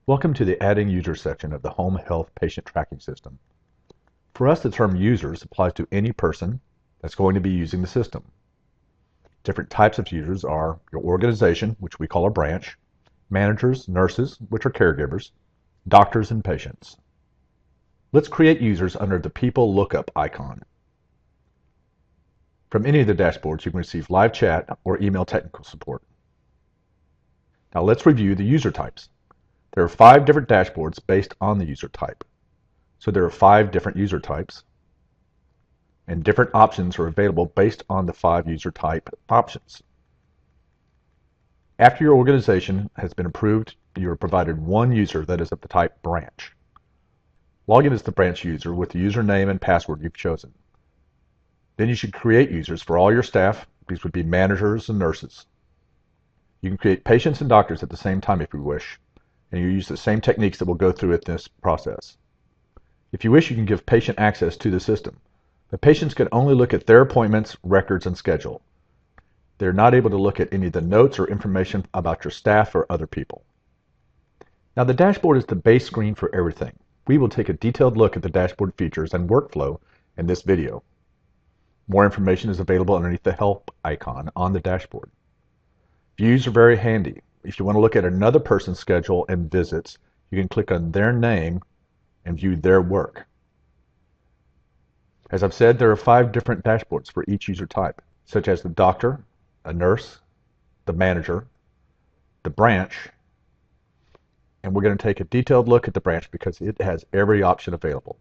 Welcome to the Adding Users section of the Home Health Patient Tracking System. For us, the term users applies to any person that's going to be using the system. Different types of users are your organization, which we call a branch, managers, nurses, which are caregivers, doctors, and patients. Let's create users under the People Lookup icon. From any of the dashboards, you can receive live chat or email technical support. Now let's review the user types. There are 5 different dashboards based on the user type. So there are 5 different user types, and different options are available based on the 5 user type options. After your organization has been approved, you are provided one user that is of the type branch. Log in as the branch user with the username and password you've chosen. Then you should create users for all your staff. These would be managers and nurses. You can create patients and doctors at the same time if you wish, and you use the same techniques that we'll go through in this process. If you wish, you can give patient access to the system. The patients can only look at their appointments, records, and schedule. They're not able to look at any of the notes or information about your staff or other people. Now, the dashboard is the base screen for everything. We will take a detailed look at the dashboard features and workflow in this video. More information is available underneath the Help icon on the dashboard. Views are very handy. If you want to look at another person's schedule and visits, you can click on their name and view their work. As I've said, there are 5 different dashboards for each user type, such as the doctor, a nurse, the manager, the branch, and we're going to take a detailed look at the branch because it has every option available.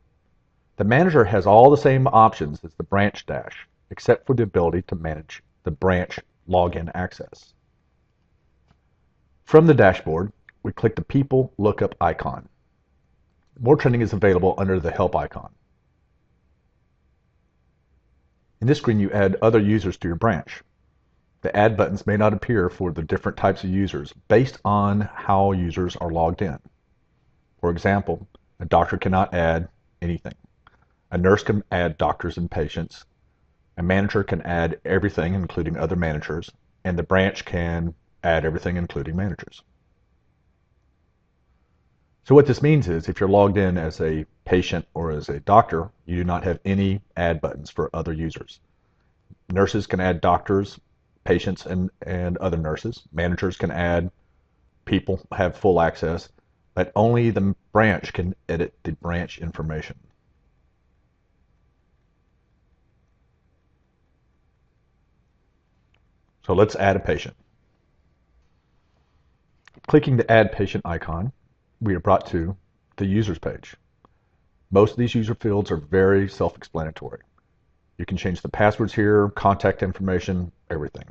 The manager has all the same options as the branch dash, except for the ability to manage the branch login access. From the dashboard, we click the People Lookup icon. More training is available under the Help icon. In this screen, you add other users to your branch. The add buttons may not appear for the different types of users based on how users are logged in. For example, a doctor cannot add anything. A nurse can add doctors and patients. A manager can add everything, including other managers, and the branch can add everything, including managers. So what this means is if you're logged in as a patient or as a doctor, you do not have any add buttons for other users. Nurses can add doctors, patients, and other nurses. Managers can add people, have full access, but only the branch can edit the branch information. So let's add a patient. Clicking the Add Patient icon, we are brought to the Users page. Most of these user fields are very self-explanatory. You can change the passwords here, contact information, everything.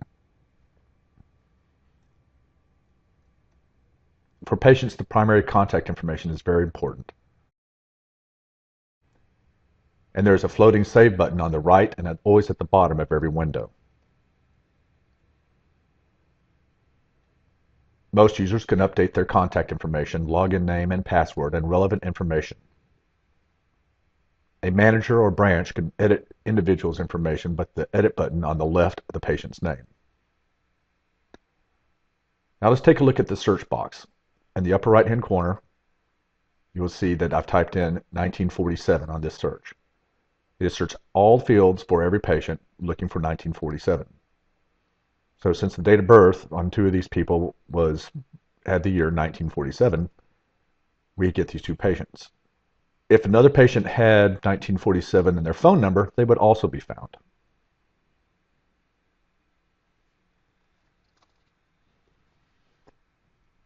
For patients, the primary contact information is very important. And there's a floating Save button on the right and always at the bottom of every window. Most users can update their contact information, login name and password, and relevant information. A manager or branch can edit individuals' information, but the edit button on the left of the patient's name. Now let's take a look at the search box. In the upper right-hand corner, you will see that I've typed in 1947 on this search. It has searched all fields for every patient looking for 1947. So since the date of birth on 2 of these people had the year 1947, we get these 2 patients. If another patient had 1947 in their phone number, they would also be found.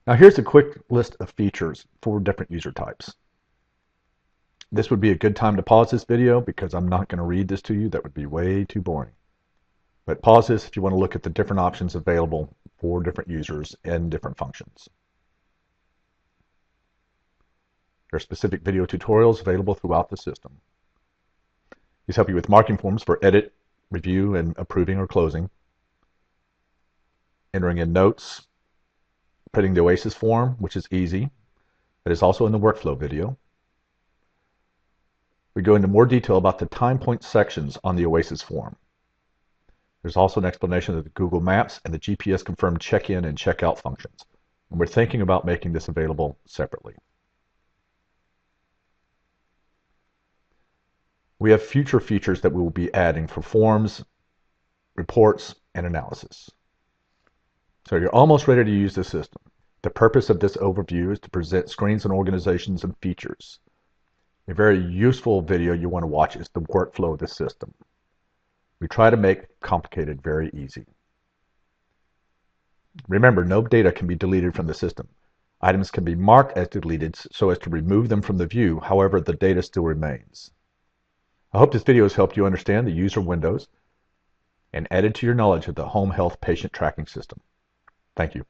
Now here's a quick list of features for different user types. This would be a good time to pause this video because I'm not going to read this to you. That would be way too boring. But pause this if you want to look at the different options available for different users and different functions. There are specific video tutorials available throughout the system. These help you with marking forms for edit, review, and approving or closing, entering in notes, printing the OASIS form, which is easy. That is also in the workflow video. We go into more detail about the time point sections on the OASIS form. There's also an explanation of the Google Maps and the GPS confirmed check-in and check-out functions. and we're thinking about making this available separately. We have future features that we will be adding for forms, reports, and analysis. So you're almost ready to use the system. The purpose of this overview is to present screens and organizations and features. A very useful video you want to watch is the workflow of the system. We try to make complicated very easy. Remember, no data can be deleted from the system. Items can be marked as deleted so as to remove them from the view. However, the data still remains. I hope this video has helped you understand the user windows and added to your knowledge of the home health patient tracking system. Thank you.